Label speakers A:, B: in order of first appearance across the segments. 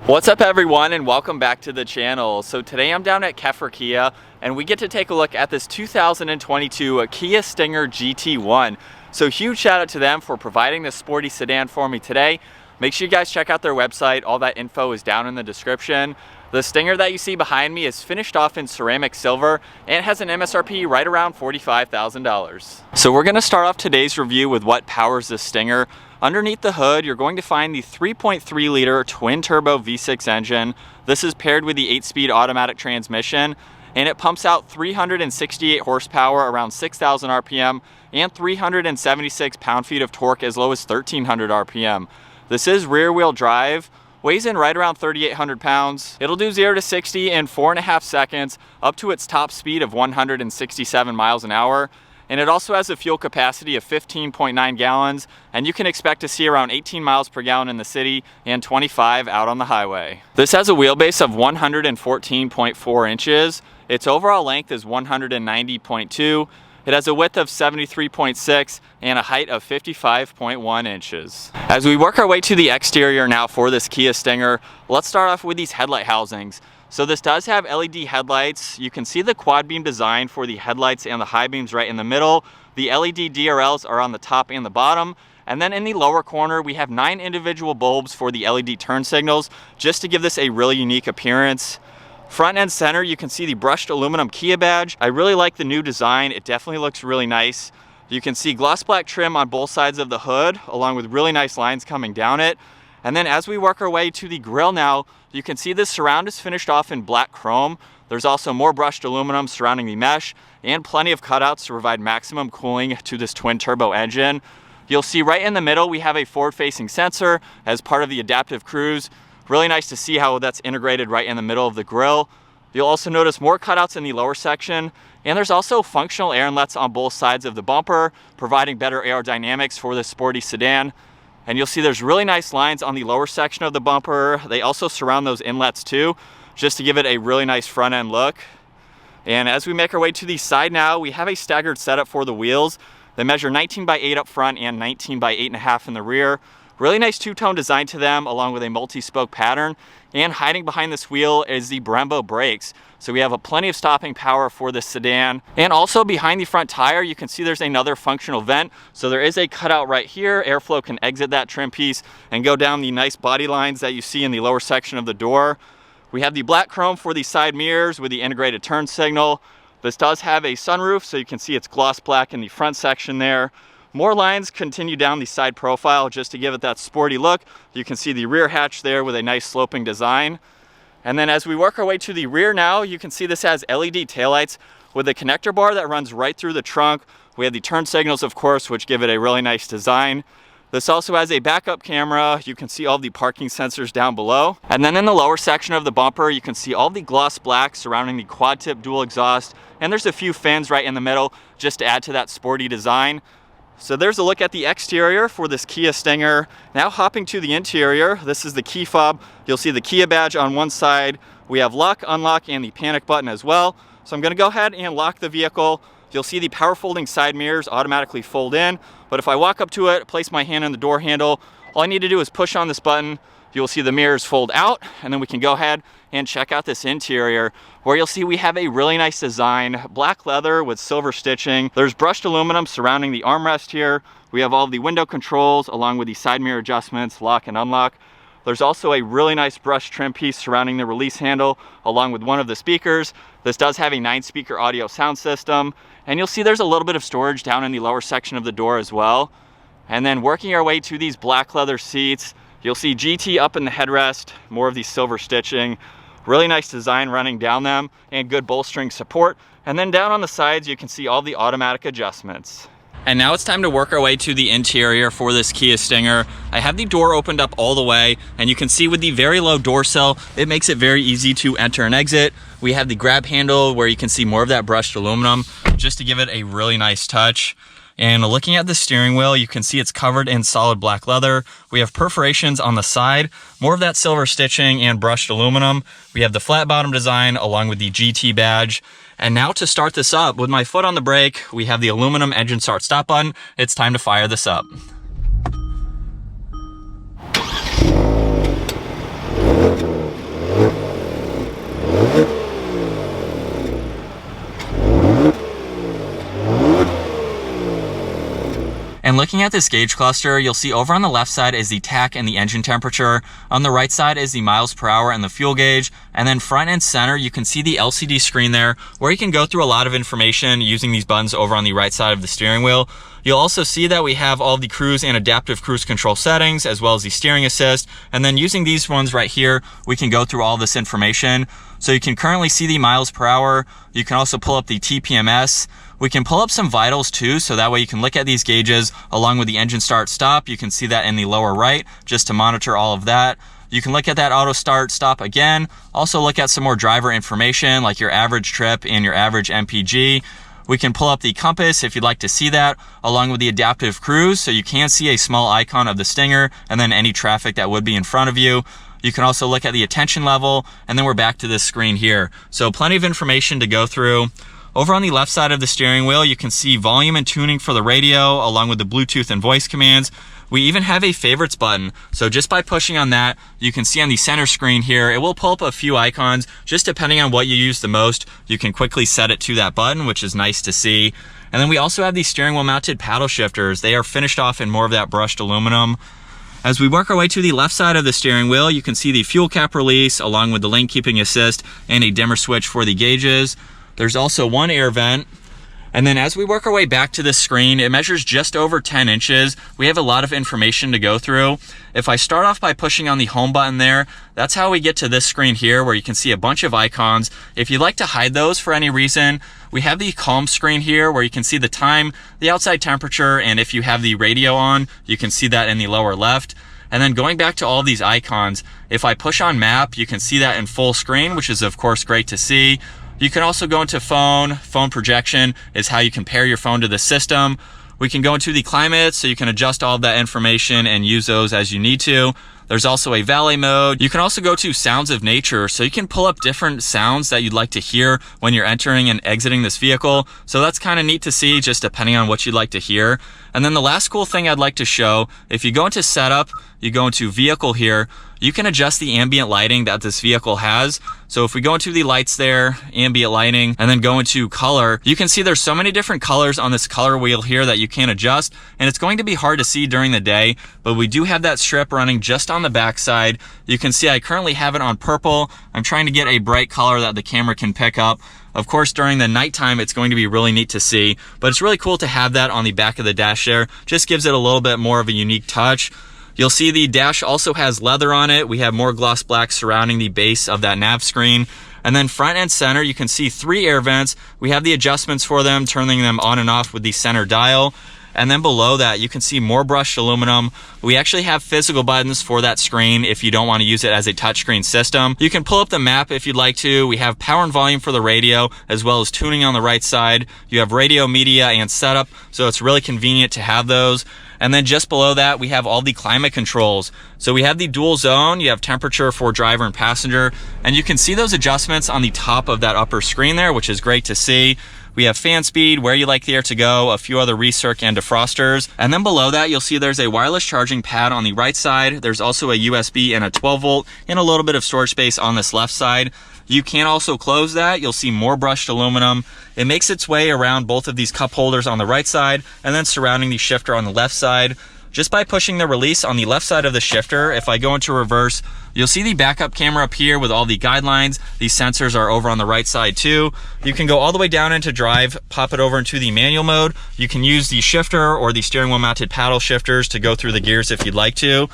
A: What's up everyone, and welcome back to the channel. So today I'm down at Keffer Kia and we get to take a look at this 2022 Kia Stinger GT1. So huge shout out to them for providing this sporty sedan for me today. Make sure you guys check out their website. All that info is down in the description. The Stinger that you see behind me is finished off in ceramic silver and has an MSRP right around $45,000. So we're gonna start off today's review with what powers this Stinger. Underneath the hood, you're going to find the 3.3 liter twin turbo V6 engine. This is paired with the 8-speed automatic transmission, and it pumps out 368 horsepower, around 6,000 RPM, and 376 pound-feet of torque as low as 1,300 RPM. This is rear-wheel drive, weighs in right around 3,800 pounds. It'll do 0 to 60 in 4.5 seconds, up to its top speed of 167 miles an hour. And it also has a fuel capacity of 15.9 gallons, and you can expect to see around 18 miles per gallon in the city and 25 out on the highway. This has a wheelbase of 114.4 inches. Its overall length is 190.2. It has a width of 73.6 and a height of 55.1 inches. As we work our way to the exterior now for this Kia Stinger, let's start off with these headlight housings. So this does have LED headlights. You can see the quad beam design for the headlights and the high beams right in the middle. The LED DRLs are on the top and the bottom. And then in the lower corner, we have 9 individual bulbs for the LED turn signals, just to give this a really unique appearance. Front and center, you can see the brushed aluminum Kia badge. I really like the new design. It definitely looks really nice. You can see gloss black trim on both sides of the hood, along with really nice lines coming down it. And then as we work our way to the grille now, you can see this surround is finished off in black chrome. There's also more brushed aluminum surrounding the mesh and plenty of cutouts to provide maximum cooling to this twin turbo engine. You'll see right in the middle we have a forward-facing sensor as part of the adaptive cruise. Really nice to see how that's integrated right in the middle of the grille. You'll also notice more cutouts in the lower section, and there's also functional air inlets on both sides of the bumper, providing better aerodynamics for this sporty sedan. And you'll see there's really nice lines on the lower section of the bumper. They also surround those inlets too, just to give it a really nice front end look. And as we make our way to the side now, we have a staggered setup for the wheels. They measure 19 by 8 up front and 19 by 8.5 in the rear. Really nice two-tone design to them, along with a multi-spoke pattern. And hiding behind this wheel is the brembo brakes. So we have plenty of stopping power for this sedan. And also behind the front tire, you can see there's another functional vent. So there is a cutout right here. Airflow can exit that trim piece and go down the nice body lines that you see in the lower section of the door. We have the black chrome for the side mirrors with the integrated turn signal. This does have a sunroof, so you can see it's gloss black in the front section there. More lines continue down the side profile just to give it that sporty look. You can see the rear hatch there with a nice sloping design. And then as we work our way to the rear now, you can see this has LED taillights with a connector bar that runs right through the trunk. We have the turn signals, of course, which give it a really nice design. This also has a backup camera. You can see all the parking sensors down below. And then in the lower section of the bumper, you can see all the gloss black surrounding the quad tip dual exhaust. And there's a few fins right in the middle just to add to that sporty design. So there's a look at the exterior for this Kia Stinger. Now hopping to the interior, this is the key fob. You'll see the Kia badge on one side. We have lock, unlock, and the panic button as well. So I'm gonna go ahead and lock the vehicle. You'll see the power folding side mirrors automatically fold in. But if I walk up to it, place my hand on the door handle, all I need to do is push on this button. You'll see the mirrors fold out, and then we can go ahead and check out this interior, where you'll see we have a really nice design, black leather with silver stitching. There's brushed aluminum surrounding the armrest here. We have all the window controls along with the side mirror adjustments, lock and unlock. There's also a really nice brushed trim piece surrounding the release handle along with one of the speakers. This does have a 9-speaker audio sound system, and you'll see there's a little bit of storage down in the lower section of the door as well. And then working our way to these black leather seats, you'll see GT up in the headrest, more of the silver stitching, really nice design running down them, and good bolstering support. And then down on the sides, you can see all the automatic adjustments. And now it's time to work our way to the interior for this Kia Stinger. I have the door opened up all the way, and you can see with the very low door sill, it makes it very easy to enter and exit. We have the grab handle where you can see more of that brushed aluminum, just to give it a really nice touch. And looking at the steering wheel, you can see it's covered in solid black leather. We have perforations on the side, more of that silver stitching and brushed aluminum. We have the flat bottom design along with the GT badge. And now to start this up, with my foot on the brake, we have the aluminum engine start stop button. It's time to fire this up. looking at this gauge cluster, you'll see over on the left side is the tach and the engine temperature. On the right side is the miles per hour and the fuel gauge. And then front and center, you can see the LCD screen there where you can go through a lot of information using these buttons over on the right side of the steering wheel. You'll also see that we have all the cruise and adaptive cruise control settings, as well as the steering assist. And then using these ones right here, we can go through all this information. So you can currently see the miles per hour. You can also pull up the TPMS. We can pull up some vitals too, so that way you can look at these gauges along with the engine start stop. You can see that in the lower right, just to monitor all of that. You can look at that auto start stop again. Also look at some more driver information like your average trip and your average MPG. We can pull up the compass if you'd like to see that, along with the adaptive cruise, so you can see a small icon of the Stinger and then any traffic that would be in front of you. You can also look at the attention level, and then we're back to this screen here. So plenty of information to go through. Over on the left side of the steering wheel, you can see volume and tuning for the radio, along with the Bluetooth and voice commands. We even have a favorites button. So just by pushing on that, you can see on the center screen here, it will pull up a few icons. Just depending on what you use the most, you can quickly set it to that button, which is nice to see. And then we also have these steering wheel mounted paddle shifters. They are finished off in more of that brushed aluminum. As we work our way to the left side of the steering wheel, you can see the fuel cap release, along with the lane keeping assist and a dimmer switch for the gauges. There's also one air vent. And then as we work our way back to this screen, it measures just over 10 inches. We have a lot of information to go through. If I start off by pushing on the home button there, that's how we get to this screen here where you can see a bunch of icons. If you'd like to hide those for any reason, we have the calm screen here where you can see the time, the outside temperature, and if you have the radio on, you can see that in the lower left. And then going back to all of these icons, if I push on map, you can see that in full screen, which is of course great to see. You can also go into phone projection is how you compare your phone to the system. We can go into the climate, so you can adjust all of that information and use those as you need to. There's also a valet mode. You can also go to sounds of nature, so you can pull up different sounds that you'd like to hear when you're entering and exiting this vehicle. So that's kind of neat to see, just depending on what you'd like to hear. And then the last cool thing I'd like to show, if you go into setup, you go into vehicle here, you can adjust the ambient lighting that this vehicle has. So if we go into the lights there, ambient lighting, and then go into color, you can see there's so many different colors on this color wheel here that you can adjust, and it's going to be hard to see during the day, but we do have that strip running just on the back side. You can see I currently have it on purple. I'm trying to get a bright color that the camera can pick up. Of course, during the nighttime, it's going to be really neat to see, but it's really cool to have that on the back of the dash there. Just gives it a little bit more of a unique touch. You'll see the dash also has leather on it. We have more gloss black surrounding the base of that nav screen. And then front and center, you can see 3 air vents. We have the adjustments for them, turning them on and off with the center dial. And then below that, you can see more brushed aluminum. We actually have physical buttons for that screen if you don't want to use it as a touchscreen system. You can pull up the map if you'd like to. We have power and volume for the radio, as well as tuning on the right side. You have radio, media, and setup, so it's really convenient to have those. And then just below that, we have all the climate controls. So we have the dual zone, you have temperature for driver and passenger, and you can see those adjustments on the top of that upper screen there, which is great to see. We have fan speed, where you like the air to go, a few other recirc and defrosters. And then below that, you'll see there's a wireless charging pad on the right side. There's also a USB and a 12 volt and a little bit of storage space on this left side. You can also close that. You'll see more brushed aluminum. It makes its way around both of these cup holders on the right side and then surrounding the shifter on the left side. Just by pushing the release on the left side of the shifter, if I go into reverse, you'll see the backup camera up here with all the guidelines. These sensors are over on the right side too. You can go all the way down into drive, pop it over into the manual mode. You can use the shifter or the steering wheel mounted paddle shifters to go through the gears if you'd like to.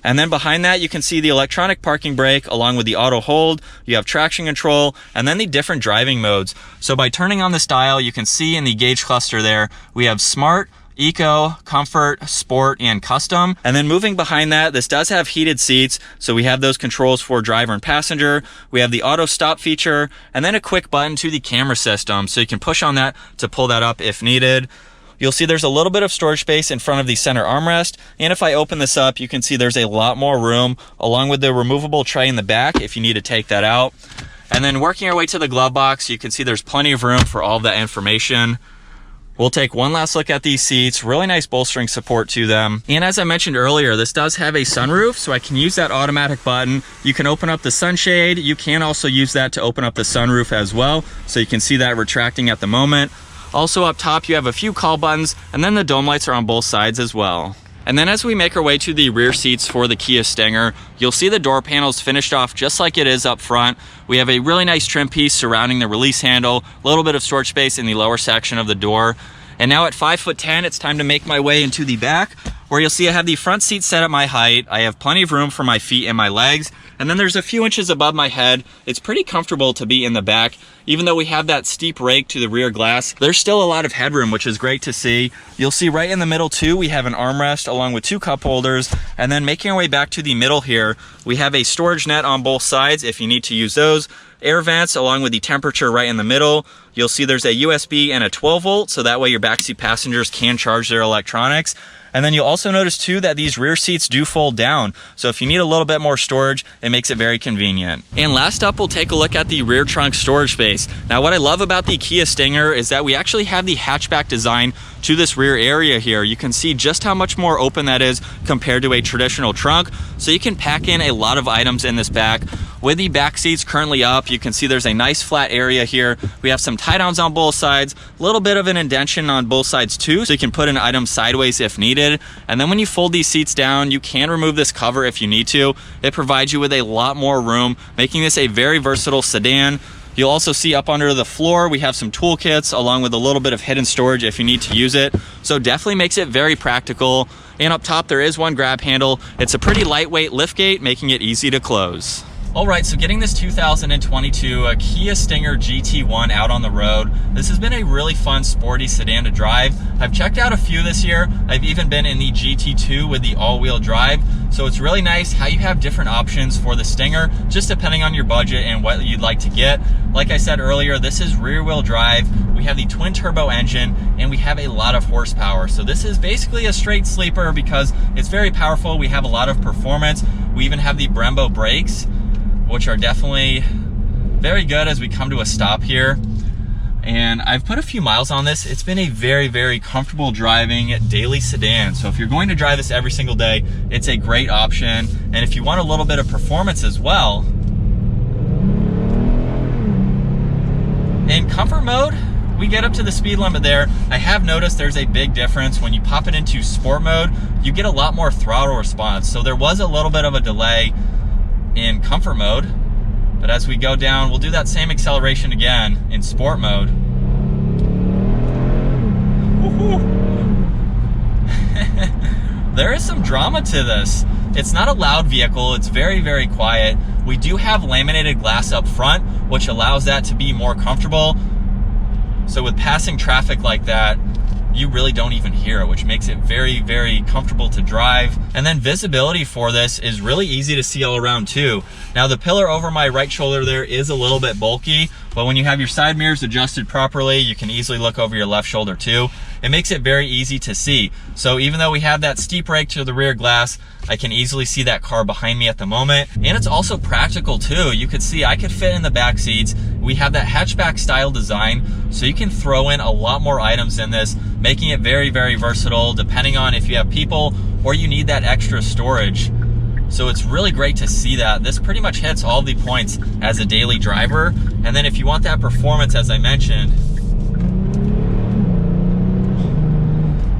A: And then behind that, you can see the electronic parking brake along with the auto hold. You have traction control and then the different driving modes. So by turning on this dial, you can see in the gauge cluster there, we have smart, eco, comfort, sport, and custom. And then moving behind that, this does have heated seats. So we have those controls for driver and passenger. We have the auto stop feature and then a quick button to the camera system. So you can push on that to pull that up if needed. You'll see there's a little bit of storage space in front of the center armrest. And if I open this up, you can see there's a lot more room along with the removable tray in the back if you need to take that out. And then working our way to the glove box, you can see there's plenty of room for all of that information. We'll take one last look at these seats. Really nice bolstering support to them. And as I mentioned earlier, this does have a sunroof, so I can use that automatic button. You can open up the sunshade. You can also use that to open up the sunroof as well. So you can see that retracting at the moment. Also up top, you have a few call buttons, and then the dome lights are on both sides as well. And then as we make our way to the rear seats for the Kia Stinger, you'll see the door panels finished off just like it is up front. We have a really nice trim piece surrounding the release handle, a little bit of storage space in the lower section of the door. And now at 5'10", it's time to make my way into the back, where you'll see I have the front seat set at my height. I have plenty of room for my feet and my legs. And then there's a few inches above my head. It's pretty comfortable to be in the back. Even though we have that steep rake to the rear glass, there's still a lot of headroom, which is great to see. You'll see right in the middle too, we have an armrest along with 2 cup holders. And then making our way back to the middle here, we have a storage net on both sides if you need to use those. Air vents along with the temperature right in the middle. You'll see there's a USB and a 12 volt, so that way your backseat passengers can charge their electronics. And then you'll also notice too that these rear seats do fold down. So if you need a little bit more storage, it makes it very convenient. And last up, we'll take a look at the rear trunk storage space. Now what I love about the Kia Stinger is that we actually have the hatchback design to this rear area here. You can see just how much more open that is compared to a traditional trunk. So you can pack in a lot of items in this back. With the back seats currently up, you can see there's a nice flat area here. We have some tie downs on both sides, a little bit of an indentation on both sides too, so you can put an item sideways if needed. And then when you fold these seats down, you can remove this cover if you need to. It provides you with a lot more room, making this a very versatile sedan. You'll also see up under the floor, we have some toolkits along with a little bit of hidden storage if you need to use it. So definitely makes it very practical. And up top, there is one grab handle. It's a pretty lightweight liftgate, making it easy to close. All right, so getting this 2022 Kia Stinger GT1 out on the road. This has been a really fun, sporty sedan to drive. I've checked out a few this year. I've even been in the GT2 with the all-wheel drive. So it's really nice how you have different options for the Stinger, just depending on your budget and what you'd like to get. Like I said earlier, this is rear-wheel drive. We have the twin-turbo engine, and we have a lot of horsepower. So this is basically a straight sleeper because it's very powerful. We have a lot of performance. We even have the Brembo brakes, which are definitely very good as we come to a stop here. And I've put a few miles on this. It's been a very, very comfortable driving daily sedan. So if you're going to drive this every single day, it's a great option. And if you want a little bit of performance as well, in comfort mode, we get up to the speed limit there. I have noticed there's a big difference. When you pop it into sport mode, you get a lot more throttle response. So there was a little bit of a delay in comfort mode, but as we go down, we'll do that same acceleration again in sport mode. There is some drama to this. It's not a loud vehicle. It's very, very quiet. We do have laminated glass up front, which allows that to be more comfortable. So with passing traffic like that, you really don't even hear it, which makes it very, very comfortable to drive. And then visibility for this is really easy to see all around too. Now the pillar over my right shoulder there is a little bit bulky, but when you have your side mirrors adjusted properly, you can easily look over your left shoulder too. It makes it very easy to see. So even though we have that steep rake to the rear glass, I can easily see that car behind me at the moment. And it's also practical too. You could see I could fit in the back seats. We have that hatchback style design, so you can throw in a lot more items in this, making it very, very versatile depending on if you have people or you need that extra storage. So it's really great to see that. This pretty much hits all the points as a daily driver. And then if you want that performance, as I mentioned,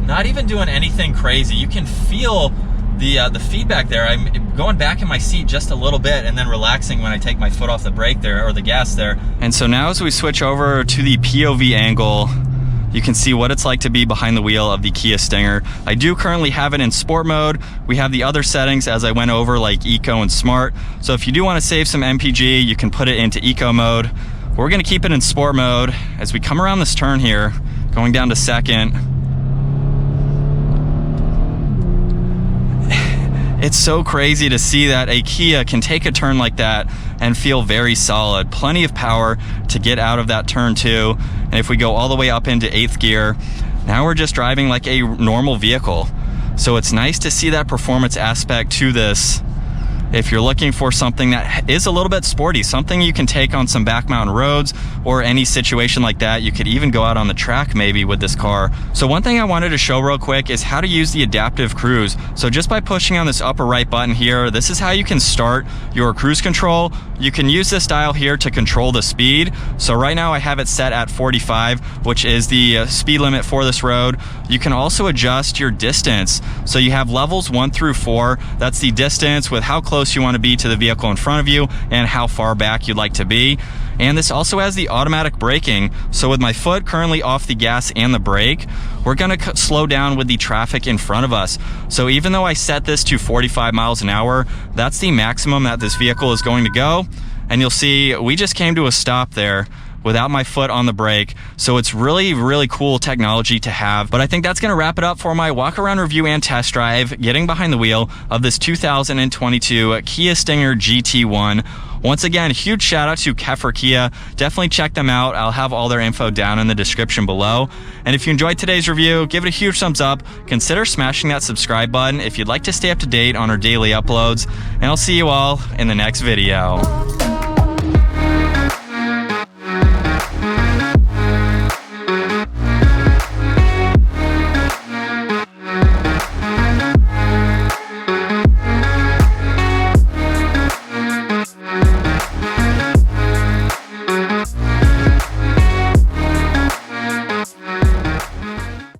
A: not even doing anything crazy, you can feel the feedback there. I'm going back in my seat just a little bit and then relaxing when I take my foot off the brake there, or the gas there. And so now as we switch over to the POV angle, you can see what it's like to be behind the wheel of the Kia Stinger. I do currently have it in sport mode. We have the other settings as I went over, like eco and smart. So if you do want to save some MPG, you can put it into eco mode. We're going to keep it in sport mode. As we come around this turn here, going down to second, it's so crazy to see that a Kia can take a turn like that and feel very solid. Plenty of power to get out of that turn too. And if we go all the way up into 8th gear, now we're just driving like a normal vehicle. So it's nice to see that performance aspect to this. if you're looking for something that is a little bit sporty, something you can take on some back mountain roads or any situation like that. You could even go out on the track maybe with this car. So one thing I wanted to show real quick is how to use the adaptive cruise. So just by pushing on this upper right button here, this is how you can start your cruise control. You can use this dial here to control the speed. So right now I have it set at 45, which is the speed limit for this road. You can also adjust your distance. So you have levels 1 through 4. That's the distance with how close you want to be to the vehicle in front of you and how far back you'd like to be. And this also has the automatic braking. So with my foot currently off the gas and the brake, we're going to slow down with the traffic in front of us. So even though I set this to 45 miles an hour, that's the maximum that this vehicle is going to go. And you'll see we just came to a stop there without my foot on the brake. So it's really, really cool technology to have. But I think that's going to wrap it up for my walk around review and test drive, getting behind the wheel of this 2022 Kia Stinger GT1. Once again, huge shout out to Keffer Kia. Definitely check them out. I'll have all their info down in the description below. And if you enjoyed today's review, give it a huge thumbs up. Consider smashing that subscribe button if you'd like to stay up to date on our daily uploads. And I'll see you all in the next video.